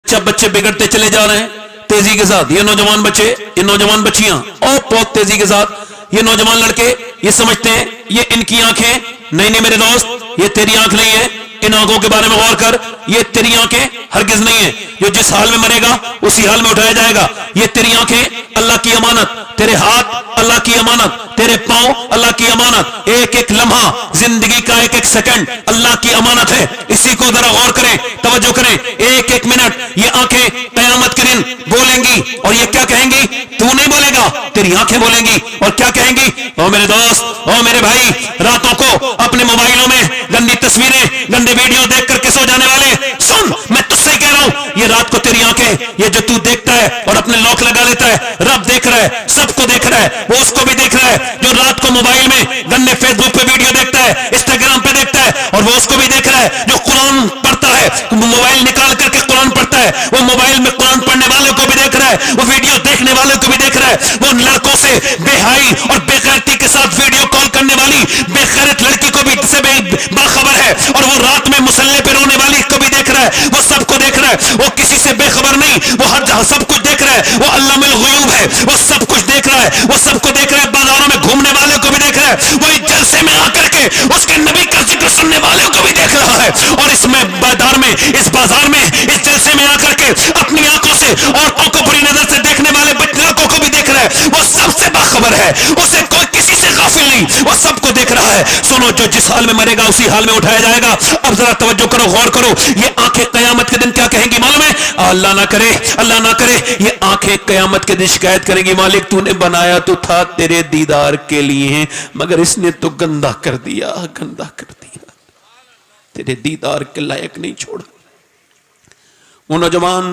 अच्छा बच्चे बिगड़ते चले जा रहे हैं तेजी के साथ। ये नौजवान बच्चे, ये नौजवान बच्चियां और बहुत तेजी के साथ ये नौजवान लड़के ये समझते हैं ये इनकी आंखें। नहीं नहीं मेरे दोस्त, ये तेरी आंख नहीं है। इन आंखों के बारे में गौर कर, ये तेरी आंखें हरगिज नहीं है। जो जिस हाल में मरेगा उसी हाल में उठाया जाएगा। ये तेरी आंखें अल्लाह की अमानत, तेरे हाथ अल्लाह की अमानत, तेरे पांव अल्लाह की अमानत, एक एक लम्हा जिंदगी का एक एक सेकंड अल्लाह की अमानत है। इसी को जरा गौर करें, तवज्जो करें। एक एक मिनट ये आंखें कयामत के दिन बोलेंगी और ये क्या कहेंगी? तू नहीं बोलेगा, तेरी आंखें बोलेंगी। और क्या कहेंगी? ओ मेरे दोस्त, ओ मेरे भाई, रातों को अपने मोबाइलों में गंदी तस्वीरें, गंदे वीडियो देख करके सो जाने वाले, सुन मैं तुझसे ही कह रहा हूं, ये रात को तेरी आंखें, ये जो तू देखता है और अपने लॉक लगा लेता है, रब देख रहा है, सबको देख रहा है, वो उसको भी देख रहा है। जो रात को मोबाइल में गंदे फेसबुक पे वीडियो देखता है, इंस्टाग्राम पे देखता है, और वो उसको भी देख रहा है। जो कुरान पढ़ता है, मोबाइल निकाल करके कुरान पढ़ता है, वो मोबाइल में कुरान पढ़ने वाले को भी देख रहा है, वो वीडियो देखने वाले को भी देख रहा है। वो लड़कों से बेहाई और बेगैरती के साथ वीडियो कॉल करने वाली बेगैरत लड़की को भी से बाखबर है, और वो रात में मुसल्ले पे रोने वाली को भी देख रहा है। वो सबको देख रहा है, वो किसी से बेखबर नहीं, वो हर जगह सब कुछ देख रहा है। वो अल्लामुल गुयूब है, वो सब कुछ देख रहा है, वो सबको देख रहा है। बाजारों में घूमने वाले को भी देख रहा है, वो इस जलसे में आकर के उसके नबी का जिक्र सुनने वाले को भी देख रहा है। और इसमें बाजार में, इस बाजार में, इस जलसे में आकर के अपनी आंखों से औरतों को बुरी नजर से देखने वाले लड़कों को भी देख रहा है। वो सबसे बाखबर है, उसे कोई किसी से गाफिल नहीं, वो सबको देख रहा है। सुनो, जो जिस हाल में मरेगा उसी हाल में उठाया जाएगा। अब जरा तवज्जो करो, गौर करो, ये आंखें कयामत के दिन क्या कहेंगी मालूम है? अल्लाह ना करे, अल्लाह ना करे, ये आंखें कयामत के दिन शिकायत करेंगी, मालिक तूने बनाया तो था तेरे दीदार के लिए, मगर इसने तो गंदा कर दिया, गंदा कर दिया, तेरे दीदार के लायक नहीं छोड़ा। वो नौजवान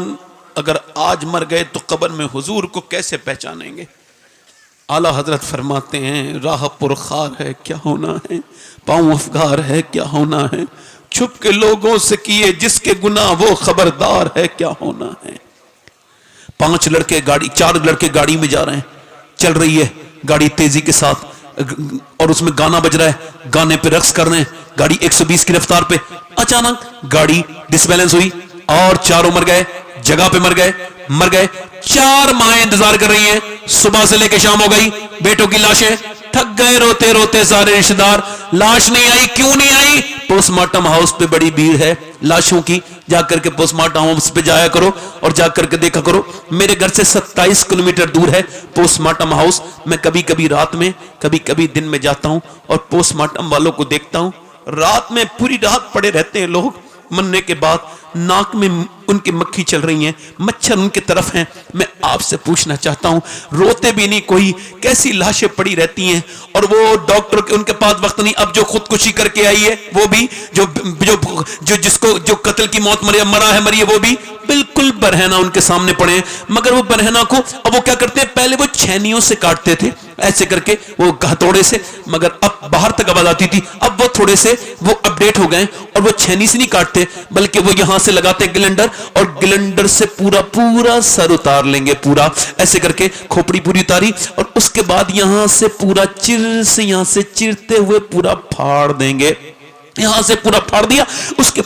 अगर आज मर गए तो कब्र में हुजूर को कैसे पहचानेंगे? आला हजरत फरमाते हैं, राह पुरखार है क्या होना है, पांव अफगार है क्या होना है, छुप के लोगों से किए जिसके गुनाह वो खबरदार है क्या होना है। 5 लड़के गाड़ी, 4 लड़के गाड़ी में जा रहे हैं, चल रही है गाड़ी तेजी के साथ, और उसमें गाना बज रहा है, गाने पे रक्स कर रहे हैं, गाड़ी 120 की रफ्तार पे। अचानक गाड़ी डिसबैलेंस हुई और चारों मर गए, जगह पे मर गए, मर गए। 4 माएं इंतजार कर रही हैं, सुबह से लेकर शाम हो गई, बेटों की लाशें, थक गए रोते रोते सारे रिश्तेदार, लाश नहीं आई, क्यों नहीं आई? पोस्टमार्टम हाउस पे बड़ी भीड़ है लाशों की, जाकर के पोस्टमार्टम हाउस पे जाया करो और जाकर के देखा करो। मेरे घर से 27 किलोमीटर दूर है पोस्टमार्टम हाउस। मैं कभी कभी रात में, कभी कभी दिन में जाता हूं और पोस्टमार्टम वालों को देखता हूं। रात में पूरी रात पड़े रहते हैं लोग, मरने के बाद नाक में उनकी मक्खी चल रही है, मच्छर उनके तरफ हैं। मैं आपसे पूछना चाहता हूं, रोते भी नहीं कोई, कैसी लाशें पड़ी रहती हैं? और वो डॉक्टर के उनके पास वक्त नहीं, अब जो खुदकुशी करके आई है वो भी, जो जिसको जो कत्ल की मौत मरा है मरी है, वो भी बिल्कुल बरहना उनके सामने पड़े हैं। मगर वो बरहना को अब वो क्या करते हैं, पहले वो छेनियों से काटते थे ऐसे करके, वो हथौड़े से, मगर अब बाहर तक आवाज आती थी, अब वो थोड़े से वो अपडेट हो गए और वो छेनी से नहीं काटते, बल्कि वो यहां से लगाते ग्लेंडर, और ग्लेंडर से पूरा पूरा सर उतार लेंगे, पूरा ऐसे करके खोपड़ी पूरी उतारी, और उसके बाद यहां से पूरा चिर से, यहां से चिरते हुए पूरा फाड़ देंगे, यहां से पूरा फाड़ दिया। उसके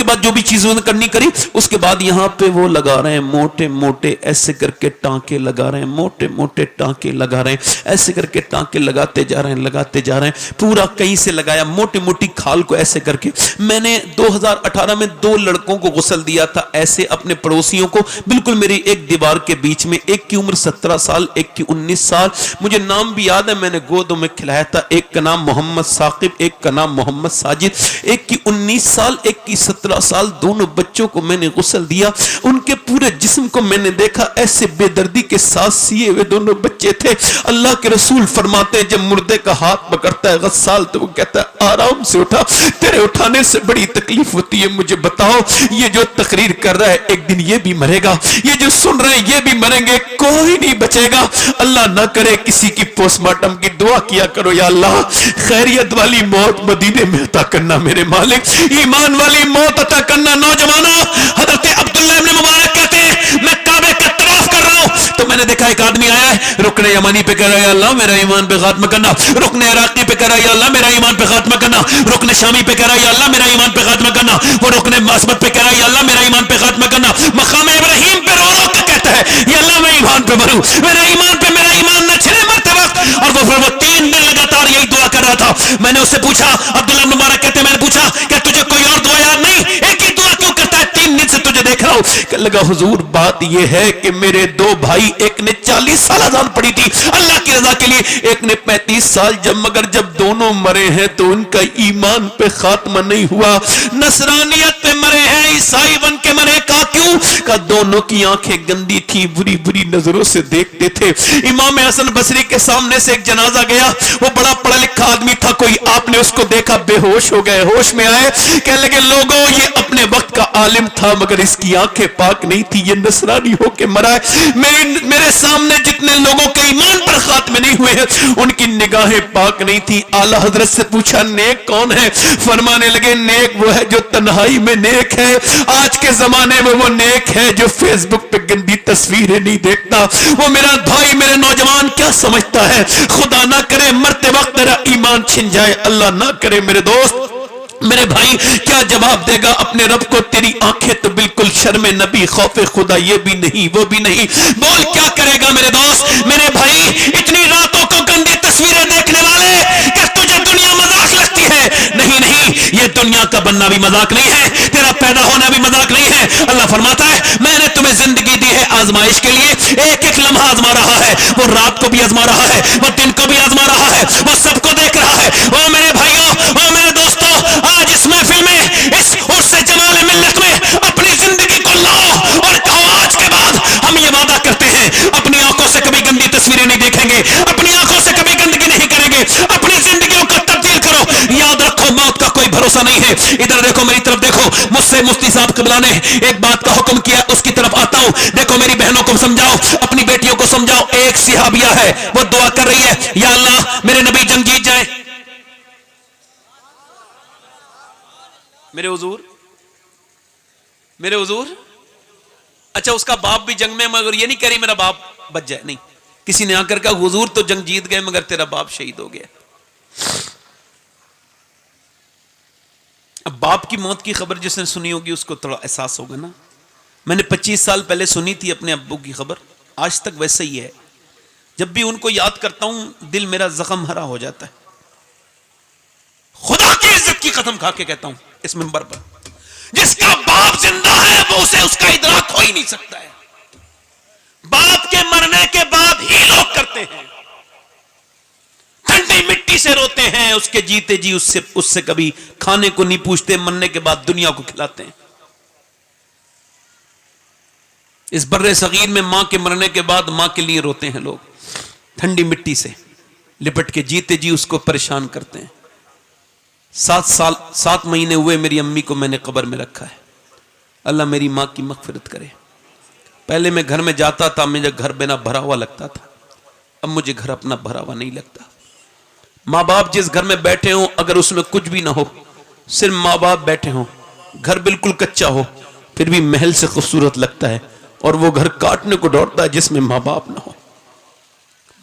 बाद जो भी चीजें करनी करी, उसके बाद यहां पे वो लगा रहे हैं मोटे मोटे ऐसे करके टांके लगा रहे हैं, मोटे मोटे टांके लगा रहे हैं, ऐसे करके टांके लगाते जा रहे हैं, लगाते जा रहे हैं, पूरा कहीं से लगाया, मोटी मोटी खाल को ऐसे करके। मैंने 2018 में 2 लड़कों को गुस्ल दिया था ऐसे, अपने पड़ोसियों को, बिल्कुल मेरी एक दीवार के बीच में। एक की उम्र 17 साल, एक की 19 साल, मुझे नाम भी याद है, मैंने गोदों में खिलाया था। एक का नाम मोहम्मद साकिब, एक का नाम मोहम्मद साजिद, एक की 19 साल, एक की 17 साल, दोनों बच्चों को मैंने गुस्ल दिया। उनके पूरे जिस्म को मैंने देखा, ऐसे बेदर्दी के साथ सिए हुए दोनों बच्चे थे। अल्लाह के रसूल फरमाते हैं, जब मुर्दे का हाथ पकड़ता है गस्साल तो वो कहता है आराम से उठा, तेरे उठाने से बड़ी तकलीफ होती है। मुझे बताओ, ये जो तकरीर कर रहा है एक दिन ये भी मरेगा, ये जो सुन रहे हैं ये भी मरेंगे, कोई नहीं बचेगा। अल्लाह ना करे किसी की पोस्टमार्टम की दुआ किया करो, या अल्लाह खैरियत वाली मौत मदीने में अता करना मेरे मालिक, ईमान वाली मौत अता करना। नौजवानों, हजरत अब्दुल्लाह इब्न मुबारक कहते हैं, मैं काबे का तवाफ कर रहा हूं तो मैंने دیکھا ایک آدمی آیا ہے رکن یمانی پہ کہہ رہا ہے یا اللہ میرا ایمان پہ خاتمہ کرنا, رکن عراقی پہ کہہ رہا ہے یا اللہ میرا ایمان پہ خاتمہ کرنا, رکن شامی پہ کہہ رہا ہے یا اللہ میرا ایمان پہ خاتمہ کرنا, وہ رکن مسجد پہ کہہ رہا ہے یا اللہ میرا ایمان پہ خاتمہ کرنا, مقام ابراہیم پہ رو رو کے کہتا ہے یا اللہ میں ایمان پہ مروں, میرا ایمان نہ چھنے مرتے وقت. اور وہ 3 دن لگاتار یہی دعا کر رہا تھا. میں نے اس سے پوچھا, عبداللہ بن مبارک کہتے ہیں میں نے پوچھا کہ تجھے کوئی اور دعا یاد نہیں, ایک ہی دعا کیوں کرتا ہے, 3 دن سے تجھے دیکھ رہا ہوں. کہنے لگا حضور بات یہ ہے کہ میرے 2 بھائی, ایک نے 40 سال اذان پڑھی تھی اللہ کی رضا کے لیے, ایک نے 35 سال, مگر جب دونوں مرے ہیں تو ان کا ایمان پہ خاتمہ نہیں ہوا, نصرانیت پہ مرے ہیں, عیسائی بن کے مرے. کہا کیوں؟ کہا دونوں کی آنکھیں گندی تھی, بری بری نظروں سے دیکھتے تھے. امام حسن بصری کے سامنے سے ایک جنازہ گیا, وہ بڑا پڑھا لکھا آدمی تھا, کوئی آپ نے اس کو دیکھا بے ہوش ہو گئے, ہوش میں آئے, کہنے لگے لوگوں یہ اپنے وقت کا عالم تھا مگر اس کی آنکھیں پاک نہیں تھی, یہ نصرانی ہو کے مرا ہے. میرے سامنے جتنے لوگوں کے ایمان پر خاتمے نہیں ہوئے ہیں ان کی نگاہیں پاک نہیں تھی. اعلی حضرت سے پوچھا نیک کون ہے؟ فرمانے لگے نیک وہ ہے جو تنہائی میں نیک ہے. آج کے زمانے میں وہ نیک ہے جو فیس بک پہ گندی تصویریں نہیں دیکھتا. وہ میرا بھائی, میرے نوجوان کیا سمجھتا ہے, خدا نہ کرے مرتے وقت تیرا ایمان چھن جائے, اللہ نہ کرے میرے دوست, میرے بھائی کیا جواب دے گا اپنے رب کو؟ تیری آنکھیں تو بالکل شرم نبی, خوف خدا یہ بھی نہیں وہ بھی نہیں. بول کیا کرے گا میرے دوست, میرے بھائی اتنی راتوں کو گندی تصویریں دیکھنے والے, کہ تجھے دنیا مذاق لگتی ہے؟ نہیں نہیں, یہ دنیا کا بننا بھی مذاق نہیں ہے, تیرا پیدا ہونا بھی مذاق نہیں ہے. اللہ فرماتا ہے میں نے تمہیں زندگی دی ہے آزمائش کے لیے, ایک ایک لمحہ آزما رہا ہے, وہ رات کو بھی آزما رہا ہے, وہ دن کو بھی آزما رہا ہے, وہ سب کو دیکھ رہا ہے. وہ میرے بھائیوں, وہ میرے دوستوں, آج اس محفل میں اس عرص جمال ملت میں اپنی زندگی کو لاؤ اور کہو آج کے بعد ہم یہ وعدہ کرتے ہیں اپنی آنکھوں سے کبھی گندی تصویریں نہیں دیکھیں گے, اپنی آنکھوں سے کبھی گندگی نہیں کریں گے, اپنی زندگیوں کو تبدیل کرو. یاد رکھو موت کا کوئی بھروسہ نہیں ہے. ادھر دیکھو میری طرف دیکھو, مجھ سے مفتی صاحب قبلہ نے ایک بات کا حکم کیا, اس کی طرف آتا ہوں. دیکھو میری بہنوں کو سمجھاؤ, اپنی بیٹیوں کو سمجھاؤ. ایک صحابیہ ہے وہ دعا کر رہی ہے یا اللہ میرے نبی جنگ جیت جائیں. میرے حضور اچھا اس کا باپ بھی جنگ میں, مگر یہ نہیں کہہ رہی میرا باپ بچ جائے, نہیں, کسی نے آ کر کہا حضور تو جنگ جیت گئے مگر تیرا باپ شہید ہو گیا. اب باپ کی موت کی خبر جس نے سنی ہوگی اس کو تھوڑا احساس ہوگا نا. میں نے 25 سال پہلے سنی تھی اپنے ابو کی خبر, آج تک ویسے ہی ہے. جب بھی ان کو یاد کرتا ہوں دل میرا زخم ہرا ہو جاتا ہے. خدا کی عزت کی قسم کھا کے کہتا ہوں اس منبر پر, جس کا باپ زندہ ہے وہ اسے اس کا ادراک ہو ہی نہیں سکتا ہے. باپ کے مرنے کے بعد ہی لوگ کرتے ہیں, ٹھنڈی مٹی سے روتے ہیں, اس کے جیتے جی اس سے کبھی کھانے کو نہیں پوچھتے, مرنے کے بعد دنیا کو کھلاتے ہیں. اس بر صغیر میں ماں کے مرنے کے بعد ماں کے لیے روتے ہیں لوگ, ٹھنڈی مٹی سے لپٹ کے جیتے جی اس کو پریشان کرتے ہیں. 7 مہینے ہوئے میری امی کو میں نے قبر میں رکھا ہے. اللہ میری ماں کی مغفرت کرے. پہلے میں گھر میں جاتا تھا, مجھے گھر بنا بھرا ہوا لگتا تھا, اب مجھے گھر اپنا بھرا ہوا نہیں لگتا. ماں باپ جس گھر میں بیٹھے ہوں اگر اس میں کچھ بھی نہ ہو, صرف ماں باپ بیٹھے ہوں, گھر بالکل کچا ہو, پھر بھی محل سے خوبصورت لگتا ہے, اور وہ گھر کاٹنے کو دوڑتا ہے جس میں ماں باپ نہ ہو.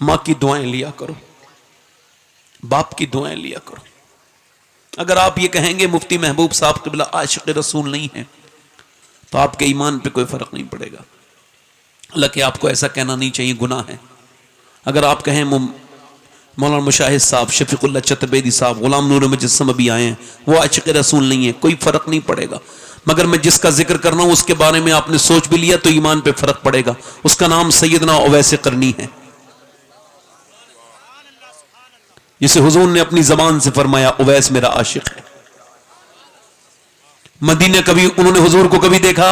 ماں کی دعائیں لیا کرو, باپ کی دعائیں لیا کرو. اگر آپ یہ کہیں گے مفتی محبوب صاحب قبلہ عاشق رسول نہیں ہیں تو آپ کے ایمان پہ کوئی فرق نہیں پڑے گا. حالانکہ آپ کو ایسا کہنا نہیں چاہیے, گناہ ہے. اگر آپ کہیں مولانا مشاہد صاحب, شفیق اللہ چتربیدی صاحب, غلام نور مجسم ابھی آئے ہیں, وہ عاشق رسول نہیں ہے, کوئی فرق نہیں پڑے گا. مگر میں جس کا ذکر کرنا ہوں اس کے بارے میں آپ نے سوچ بھی لیا تو ایمان پہ فرق پڑے گا. اس کا نام سیدنا اویس قرنی ہے, جسے حضور نے اپنی زبان سے فرمایا اویس میرا عاشق ہے. مدینے کبھی انہوں نے حضور کو کبھی دیکھا؟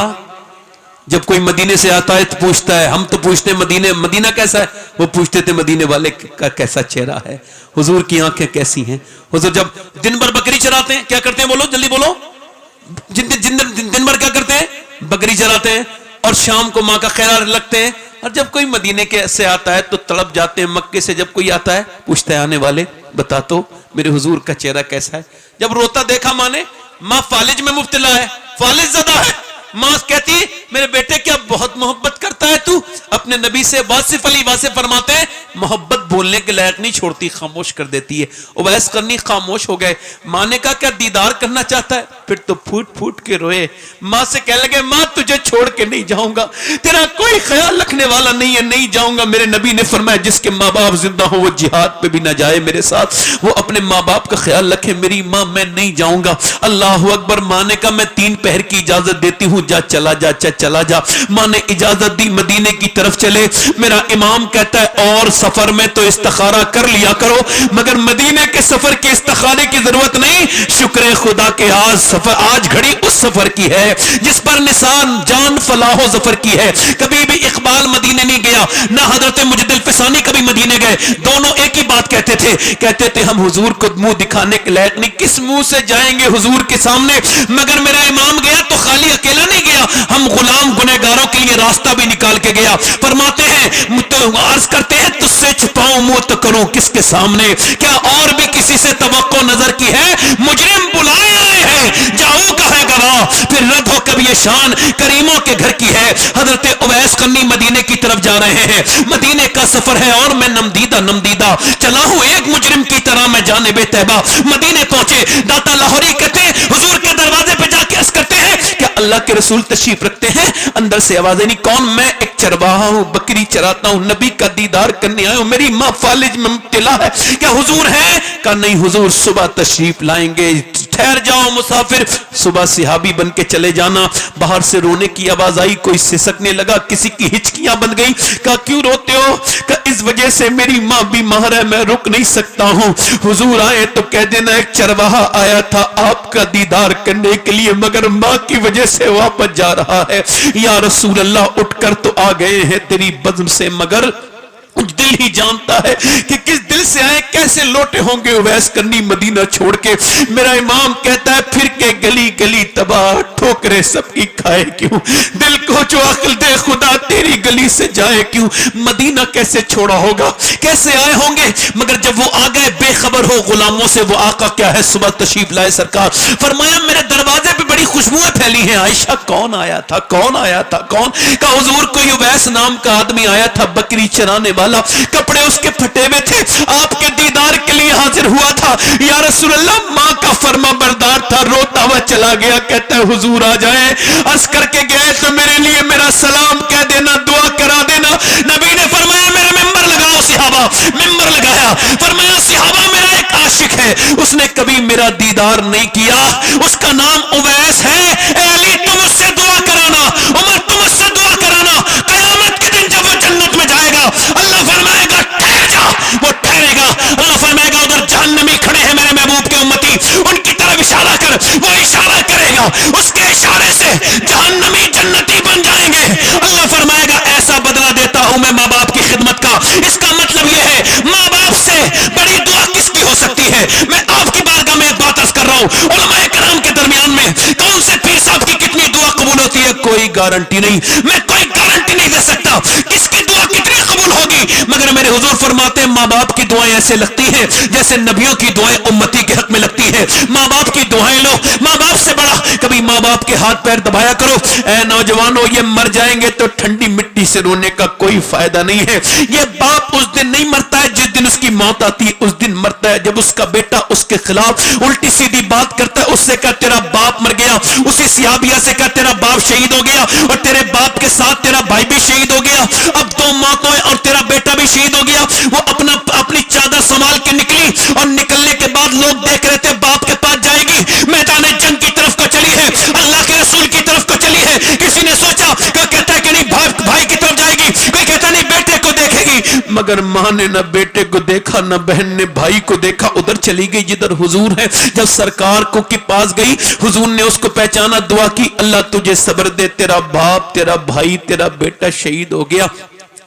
جب کوئی مدینے سے آتا ہے تو پوچھتا ہے, ہم تو پوچھتے ہیں مدینہ کیسا ہے, وہ پوچھتے تھے مدینے والے کا کیسا چہرہ ہے, حضور کی آنکھیں کیسی ہیں. حضور جب دن بھر بکری چراتے ہیں, کیا کرتے ہیں بولو جلدی بولو, دن بھر کیا کرتے ہیں, بکری چراتے ہیں, اور شام کو ماں کا خیال رکھتے ہیں. اور جب کوئی مدینے کے سے آتا ہے تو تڑپ جاتے ہیں. مکے سے جب کوئی آتا ہے پوچھتا ہے آنے والے بتا تو میرے حضور کا چہرہ کیسا ہے. جب روتا دیکھا ماں نے, ماں فالج میں مبتلا ہے, فالج زدہ ہے, ماں کہتی میرے بیٹے کیا بہت محبت کرتا ہے تو, اپنے اپنے نبی سے واصف علی واصف فرماتے ہیں محبت بولنے کے لائق نہیں چھوڑتی، خاموش کر دیتی ہے۔ اویس قرنی خاموش ہو گئے۔ ماں نے کہا کیا دیدار کرنا چاہتا ہے؟ پھر تو پھوٹ پھوٹ کے روئے۔ ماں سے کہنے لگے ماں تجھے چھوڑ کے نہیں جاؤں گا، تیرا کوئی خیال رکھنے والا نہیں ہے، نہیں جاؤں گا۔ میرے نبی نے فرمایا جس کے ماں باپ زندہ ہو وہ جہاد پہ بھی نہ جائے میرے ساتھ، وہ اپنے ماں باپ کا خیال رکھے۔ میری ماں میں نہیں جاؤں گا۔ اللہ اکبر۔ ماں نے کہا میں 3 پہر کی اجازت دیتی ہوں، جا چلا جا چلا جا۔ ماں نے اجازت دی، مدینے کی طرف چلے۔ میرا امام کہتا ہے اور سفر میں تو استخارہ کر لیا کرو، مگر مدینے کے سفر کی استخارے کی ضرورت نہیں۔ شکر خدا کے آج گھڑی اس سفر کی ہے جس پر نسان جان فلاح و ظفر کی ہے۔ کبھی بھی اقبال مدینے نہیں گیا، نہ حضرت مجد الفسانی کبھی مدینے گئے۔ دونوں ایک ہی بات کہتے تھے ہم حضور کو منہ دکھانے کے لائق نہیں، کس منہ سے جائیں گے حضور کے سامنے؟ مگر میرا امام گیا تو خالی اکیلا نہیں گیا، ہم غلام گنہگاروں کے لیے راستہ بھی نکال کے گیا۔ فرماتے ہیں عرض کرتے ہیں تجھ سے چھپاؤں منہ تو کروں کس کے سامنے؟ کیا اور بھی کسی سے توقع نظر کی ہے؟ مجرم بلائے آئے ہیں، جاؤ کا ہے گواہ، پھر رد ہو کب یہ شان کریموں کے گھر کی ہے۔ حضرت اویس قرنی مدینے کی طرف جا رہے ہیں، مدینے کا سفر ہے اور میں نمدیدہ چلا ہوں ایک مجرم کی طرح میں جانب طیبہ۔ مدینے پہنچے، داتا لاہوری کہتے ہیں حضور کے دروازے پہ جا کے عرض کرتے ہیں کہ اللہ کے رسول تشریف رکھتے ہیں؟ اندر سے آوازیں نہیں، کون؟ میں ایک چرواہا ہوں، بکری چراتا ہوں، نبی کا دیدار کرنے آیا ہوں، میری ماں فالج میں مبتلا ہے، کیا حضور ہیں؟ کہا نہیں حضور صبح تشریف لائیں گے، ٹھہر جاؤ مسافر، صبح صحابی بن کے چلے جانا۔ باہر سے رونے کی آواز آئی، کوئی سسکنے لگا، کسی کی ہچکیاں بن گئی۔ کہا کیوں روتے ہو؟ کہا اس وجہ سے میری ماں بیمار ہے، میں رک نہیں سکتا ہوں۔ حضور آئے تو کہہ دینا ایک چرواہا آیا تھا آپ کا دیدار کرنے کے لیے، مگر ماں کی وجہ سے واپس جا رہا ہے۔ یا رسول اللہ اٹھ کر تو آ گئے ہیں تیری بزم سے، مگر دل ہی جانتا ہے کہ کس دل سے آئے، کیسے لوٹے ہوں گے اویس قرنی مدینہ چھوڑ کے۔ میرا امام کہتا ہے پھر کے گلی گلی تباہ، ٹھوکریں سب کی کھائے کیوں؟ دل کو جو عقل دے خدا تیری گلی سے جائے کیوں؟ مدینہ کیسے چھوڑا ہوگا، کیسے آئے ہوں گے؟ مگر جب وہ آ گئے بے خبر ہو غلاموں سے، وہ آقا کیا ہے صبح تشریف لائے سرکار۔ فرمایا میرے دروازے پہ بڑی خوشبوئیں پھیلی ہیں۔ عائشہ کون آیا تھا؟ کون آیا تھا؟ کون؟ کہا حضور کوئی اویس نام کا آدمی آیا تھا، بکری چرانے والا، کپڑے اس کے پھٹے ہوئے تھے، آپ کے دیدار کے لیے حاضر ہوا تھا۔ یا رسول اللہ ماں کا فرما بردار تھا، روتا ہوا چلا گیا، کہتا ہے حضور آ جائیں۔ عرض کر کے گئے تو میرے لیے میرا سلام کہہ دینا، دعا کرا دینا۔ نبی نے فرمایا میرا ممبر لگاؤ صحابہ، ممبر لگایا۔ فرمایا صحابہ میرا ایک عاشق ہے، اس نے کبھی میرا دیدار نہیں کیا، اس کا نام اویس ہے، اے علی تم اس سے دعا کرانا، عمر تم اس سے دعا کرانا، قیامت کے دن جب وہ جنت میں جائے گا اللہ فرمائے گا ٹھہر جا، وہ ٹھہرے گا۔ اللہ فرمائے گا ادھر جہنمی کھڑے ہیں میرے محبوب کے امتی، ان کی طرف اشارہ کر، وہ اشارہ کرے گا، اس کے اشارے سے جہنمی جنتی بن جائیں گے۔ اللہ فرمائے گا ایسا بدلہ دیتا ہوں میں ماں باپ کی خدمت کا۔ اس کا مطلب یہ ہے ماں باپ سے بڑی دعا کس کی ہو سکتی ہے؟ میں آپ کی بارگاہ میں ایک بات عرض کر رہا ہوں، علماء کرام کے درمیان میں کون سے پیر صاحب کی کتنی دعا قبول ہوتی ہے کوئی گارنٹی نہیں، میں کوئی گارنٹی نہیں دے سکتا کس کی دعا کتنی قبول ہوگی، مگر میرے حضور فرماتے ہیں ماں باپ کی دعائیں ایسے لگتی ہیں جیسے نبیوں کی دعائیں امتی کے حق میں لگتی ہیں۔ ماں باپ کی دعائیں لو، ماں باپ سے بڑا کبھی ماں باپ کے ہاتھ پیر دبایا کرو۔ اے نوجوانوں یہ مر جائیں گے تو ٹھنڈی مٹی سے رونے کا کوئی فائدہ نہیں ہے۔ یہ باپ اس دن نہیں مرتا ہے جس دن اس کی موت آتی ہے، اس دن مرتا ہے جب اس کا بیٹا اس کے خلاف الٹی سیدھی بات کرتا ہے، اس سے کہا تیرا باپ مر گیا، اسی صحابیہ سے کہا تیرا باپ شہید ہو گیا، اور تیرے باپ کے ساتھ تیرا بھائی بھی شہید ہو گیا، اب 2 موتیں ہیں اور تیرا بیٹا بھی شہید ہو گیا۔ وہ اپنی چادر سنبھال کے نکلی اور نکلنے کے بعد لوگ دیکھ رہے تھے باپ کے پاس جائے گی، میدان جنگ کی طرف کو چلی ہے، اللہ کے رسول کی طرف کو چلی ہے۔ کسی نے سوچا، کوئی کہتا ہے کہ نہیں بھائی کی طرف جائے گی، کوئی کہتا نہیں بیٹے کو دیکھے گی، مگر ماں نے نہ بیٹے کو دیکھا نہ بہن نے بھائی کو دیکھا، ادھر چلی گئی جدھر حضور ہے۔ جب سرکار کو کے پاس گئی، حضور نے اس کو پہچانا، دعا کی اللہ تجھے صبر دے، تیرا باپ تیرا بھائی تیرا بیٹا شہید ہو گیا،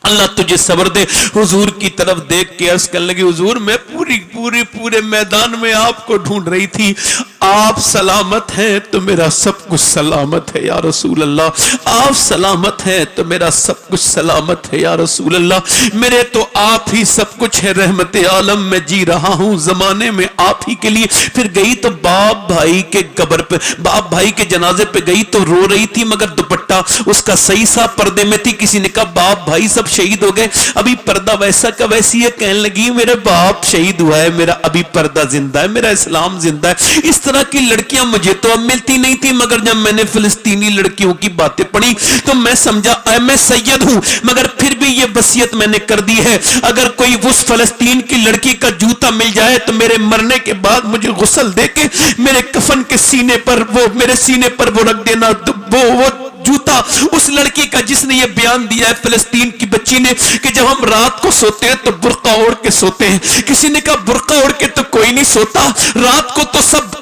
اللہ تجھے صبر دے۔ حضور کی طرف دیکھ کے عرض کرنے لگی حضور میں پوری पूरे मैदान में आपको ढूंढ रही थी। आप सलामत हैं तो मेरा सब कुछ सलामत है या रसूल अल्लाह। आप सलामत हैं तो मेरा सब कुछ सलामत है या रसूल अल्लाह। मेरे तो आप ही सब कुछ है, रहमत आलम में जी रहा हूं जमाने में आप ही के लिए। फिर गई तो बाप भाई के कब्र पे, बाप भाई के जनाजे पे गई तो रो रही थी, मगर दुपट्टा उसका सही सा पर्दे में थी। किसी ने कहा बाप भाई सब शहीद हो गए, अभी पर्दा वैसा का वैसी है। कहने लगी मेरे बाप शहीद हुआ है, मेरा अभी पर्दा जिंदा है, मेरा इस्लाम जिंदा है। इस तरह की लड़कियां मुझे तो अब मिलती नहीं थी, मगर जब मैंने फिलिस्तीनी लड़कियों की बातें पढ़ी तो मैं समझा मैं सैयद हूं, मगर फिर भी ये वसीयत मैंने कर दी है, अगर कोई उस फिलिस्तीन की लड़की का जूता मिल जाए तो मेरे मरने के बाद मुझे गुस्ल देके मेरे कफन के सीने पर वो मेरे सीने पर वो रख देना, वो जूता उस लड़की का जिसने ये बयान दिया है फिलिस्तीन की बच्ची ने कि जब हम रात को सोते हैं तो बुर्का ओढ़ के सोते हैं। किसी ने कहा बुर्का ओढ़ के तो कोई नहीं सोता, रात को तो सब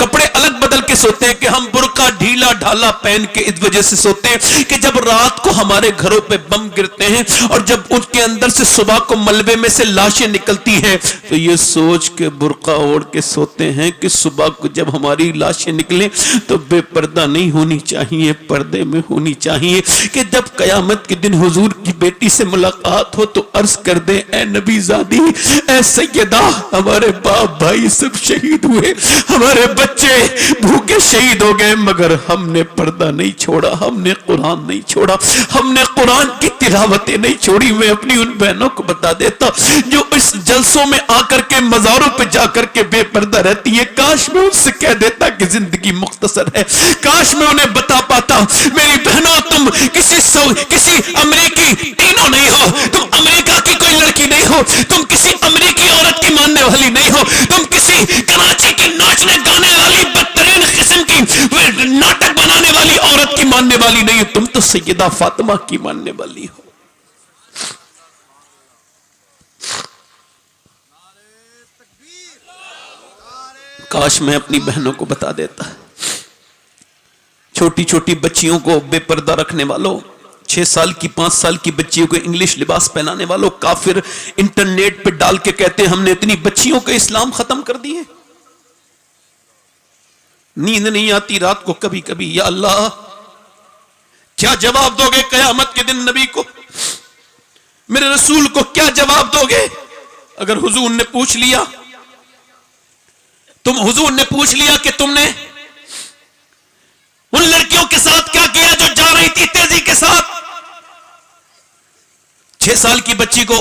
कपड़े अलग बदल के सोते हैं कि हम बुर्का ढीला ढाला पहन के इस वजह से सोते हैं कि जब रात को हमारे घरों पे बम गिरते हैं और जब उनके अंदर से सुबह को मलबे में से लाशें निकलती हैं तो ये सोच के बुर्का ओढ़ के सोते हैं कि सुबह को जब हमारी लाशें निकले तो बेपर्दा नहीं होनी चाहिए, पर्दे में होनी चाहिए कि जब कयामत के दिन हुजूर की बेटी से मुलाकात हो तो अर्ज कर दे ए नबी ज़ादी, ए सैयदा, हमारे बाप भाई सब शहीद हुए, हमारे बच्चे भूखे शहीद हो गए, मगर हमने पर्दा नहीं छोड़ा, हमने कुरान नहीं छोड़ा, हमने कुरान की तिलावतें नहीं छोड़ी। मैं अपनी उन बहनों को बता देता जो इस जलसों में आकर के मज़ारों पे जाकर के बेपर्दा रहती है, काश मैं उनसे कह देता कि जिंदगी मुख्तसर है, काश मैं उन्हें बता पाता मेरी बहनों तुम किसी अमेरिकी टीनो नहीं हो, तुम अमेरिका की कोई लड़की नहीं हो, तुम किसी अमेरिकी औरत की मानने वाली नहीं हो, तुम किसी कराची की नाचने गाने वाली बदतरीन किस्म की नाटक बनाने वाली औरत की मानने वाली नहीं हो, तुम तो सैयदा फातिमा की मानने वाली हो। काश मैं अपनी बहनों को बता देता। छोटी छोटी बच्चियों को बेपर्दा रखने वालों, 6 साल की 5 साल की बच्चियों को इंग्लिश लिबास पहनाने वालों, काफिर इंटरनेट पे डाल के कहते हैं हमने इतनी बच्चियों के इस्लाम खत्म कर दिए। नींद नहीं आती रात को कभी कभी, या अल्लाह क्या जवाब दोगे कयामत के दिन नबी को, मेरे रसूल को क्या जवाब दोगे? अगर हुजूर ने पूछ लिया, हुजूर ने पूछ लिया कि तुमने उन लड़कियों के साथ क्या किया जो जा रही थी तेजी के साथ। 6 साल की बच्ची को,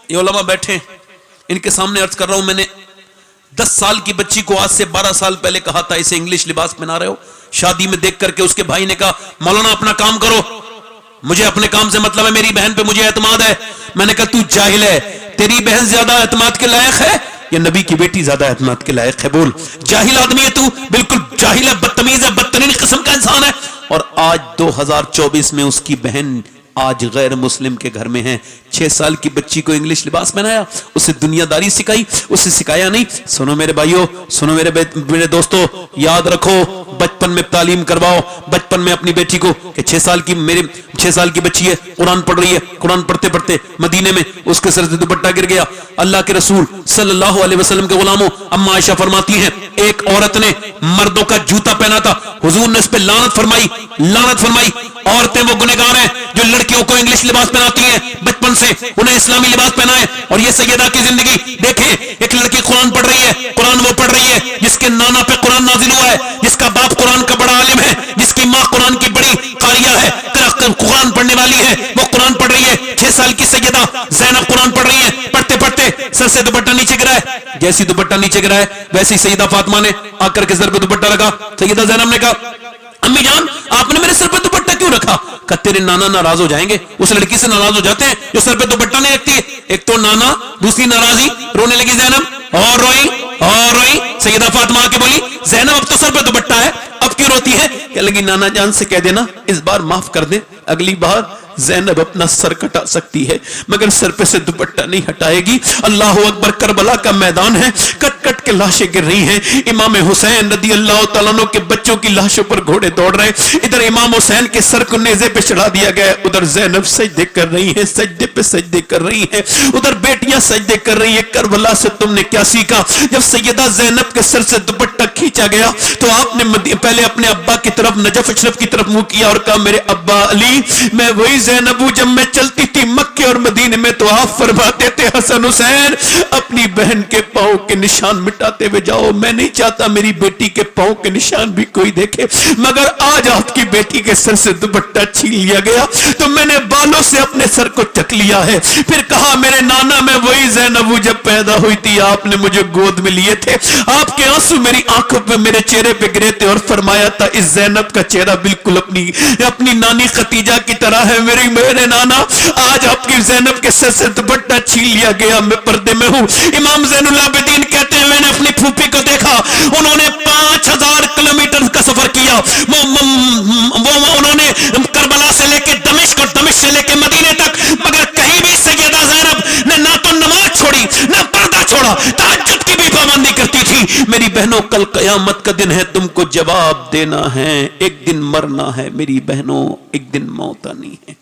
ये उलमा बैठे इनके सामने अर्ज कर रहा हूं, मैंने 10 साल की बच्ची को आज से 12 साल पहले कहा था इसे इंग्लिश लिबास पहना रहे हो। शादी में देख करके उसके भाई ने कहा मौलाना अपना काम करो, मुझे अपने काम से मतलब है, मेरी बहन पे मुझे एतमाद है। मैंने कहा तू जाहिल है, तेरी बहन ज्यादा एतमाद के लायक है या नबी की बेटी ज्यादा एतमाद के लायक है? बोल, जाहिल आदमी है तू, बिल्कुल जाहिल है, बदतमीज है, बदतरीन किस्म का इंसान है। और आज 2024 में उसकी बहन आज गैर मुस्लिम के घर में है। 6 साल की बच्ची को इंग्लिश लिबास पहनाया, उसे दुनियादारी सिखाई, उसे सिखाया नहीं। सुनो मेरे भाइयों, सुनो मेरे दोस्तों, याद रखो, बचपन में तालीम करवाओ बचपन में अपनी बेटी को कि 6 साल की मेरे 6 साल की बच्ची है, कुरान पढ़ रही है, कुरान पढ़ते पढ़ते मदीने में उसके सर से दुपट्टा गिर गया। अल्लाह के रसूल सल्लल्लाहु अलैहि वसल्लम के गुलामों, अम्मा आयशा फरमाती हैं एक औरत ने मर्दों का जूता पहना था, हुजूर ने उस पर लानत फरमाई। औरतें वो गुनहगार हैं जो लड़कियों को इंग्लिश लिबास पहनाती हैं, बचपन से उन्हें इस्लामी लिबास पहनाए। और ये सैयदा की जिंदगी देखें, एक लड़की कुरान पढ़ रही है, कुरान वो पढ़ रही है जिसके नाना पे कुरान नाजिल हुआ है, जिसका बाप कुरान का बड़ा आलिम है, जिसकी माँ कुरान की बड़ी कारिया है, कुरान पढ़ने वाली है, वो कुरान पढ़ रही है। 6 साल की सैयदा ज़ैनब कुरान पढ़ रही है, पढ़ते पढ़ते सर से दुपट्टा नीचे गिरा है। जैसी दुपट्टा नीचे गिरा है वैसी सैयदा फातिमा ने आकर के सर पे दुपट्टा रखा। सैयदा ज़ैनब ने कहा अम्मी जान आपने मेरे सर पे दुपट्टा क्यों रखा? कहा तेरे नाना नाराज हो जाएंगे। उस लड़की से नाराज हो जाते हैं जो सर पे दुपट्टा नहीं रखती है। एक तो नाना, दूसरी नाराजी। रोने लगी ज़ैनब और रोई। सैयदा फातिमा आके बोली ज़ैनब अब तो सर पे दुपट्टा है, अब क्यों रोती है? कह लगी नाना जान से कह देना इस बार माफ कर दे, अगली बार ज़ैनब अपना सर कटा सकती है मगर सर पे से दुपट्टा नहीं हटाएगी। अल्लाह अकबर, करबला का मैदान है, कट कट के लाशें गिर रही हैं। इमाम हुसैन रदी अल्लाह तआला अन्हु के बच्चों की लाशों पर घोड़े दौड़ रहे हैं। इधर इमाम हुसैन के सर को नेज़े पे चढ़ा दिया गया, उधर ज़ैनब सजदे कर रही है, सजदे पे सजदे कर रही है, उधर बेटियां सजदे कर रही है। करबला से तुमने क्या सीखा? जब सैयदा ज़ैनब के सर से दुपट्टा खींचा गया तो आपने पहले अपने अब्बा की तरफ, नजफ अशरफ की तरफ मुंह किया और कहा, मेरे अब्बा अली, मैं वही ज़ैनब हूं जब मैं चलती थी मक्के और मदीने में तो आप फरमाते थे, हसन हुसैन अपनी बहन के पांव के निशान मिटाते हुए जाओ। मैं नहीं चाहता मेरी बेटी के पांव के निशान भी कोई देखे, मगर आज आपकी बेटी के सर से दुपट्टा छीन लिया गया तो मैंने बालों से अपने सर को चक लिया है। फिर कहा, मेरे नाना, मैं वही ज़ैनब हूं जब पैदा हुई थी आपने मुझे गोद में लिए थे, आपके आंसू मेरी आंखों पे, मेरे चेहरे पे गिरे थे और फरमाया था इस ज़ैनब का चेहरा बिल्कुल अपनी नानी खतीजा की तरह है। मेरे नाना, आज आपकी ज़ैनब के सर से दुपट्टा छीन लिया गया, मैं पर्दे में हूं। इमाम ज़ैनुल आबिदीन कहते हैं, मैंने अपनी फूफी को देखा, उन्होंने 5000 किलोमीटर का सफर किया। उन्होंने करबला से लेके दमिश्क और दमिश्क से लेके मदीने तक, मगर कहीं भी सैयदा ज़ैनब ने ना तो नमाज छोड़ी ना पर्दा छोड़ा, तहज्जुद की भी पाबंदी करती थी। मेरी बहनों, कल कयामत का दिन है, तुमको जवाब देना है, एक दिन मरना है मेरी बहनों, एक दिन मौत आनी है।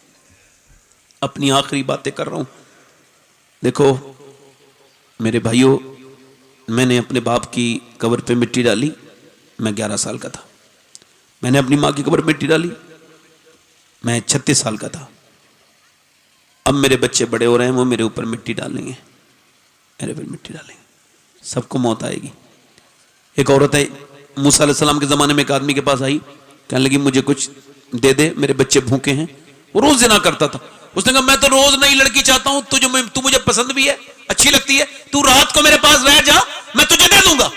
अपनी आखिरी बातें कर रहा हूं। देखो मेरे भाइयों, मैंने अपने बाप की कब्र पे मिट्टी डाली, मैं 11 साल का था। मैंने अपनी माँ की कब्र पे मिट्टी डाली, मैं 36 साल का था। अब मेरे बच्चे बड़े हो रहे हैं, वो मेरे ऊपर मिट्टी डालेंगे, मेरे पर मिट्टी डालेंगे, सबको मौत आएगी। एक औरत है, मूसा अलैहिस्सलाम के ज़माने में एक आदमी के पास आई, कहने लगी मुझे कुछ दे दे, मेरे बच्चे भूखे हैं। वो रोज़ ज़िना करता था। उसने कहा, मैं तो रोज़ नई लड़की चाहता हूँ, तू मुझे पसंद भी है, अच्छी लगती है, तू रात को मेरे पास रह जा, मैं तुझे दे दूंगा।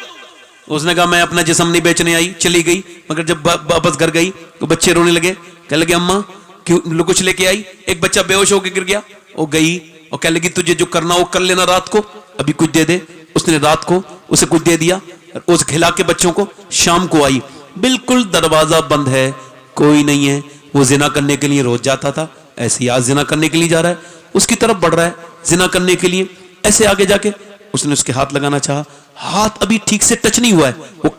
उसने कहा, मैं अपना जिस्म नहीं बेचने आई, चली गई। मगर जब वापस घर गई तो बच्चे रोने लगे, कहने लगे अम्मा क्यों कुछ लेके आई? एक बच्चा बेहोश होकर गिर गया। वो गई और कहने लगी तुझे जो करना वो कर लेना, रात को अभी कुछ दे दे। उसने रात को उसे कुछ दे दिया, उस खिला के बच्चों को। शाम को आई, बिल्कुल दरवाजा बंद है, कोई नहीं है। वो जिना करने के लिए रोज जाता था, ऐसे ही आज जिना करने के लिए जा रहा है, उसकी तरफ बढ़ रहा है जिना करने के लिए। ऐसे आगे जाके उसने उसके हाथ लगाना चाहा, हाथ अभी ठीक से टच नहीं हुआ है, वो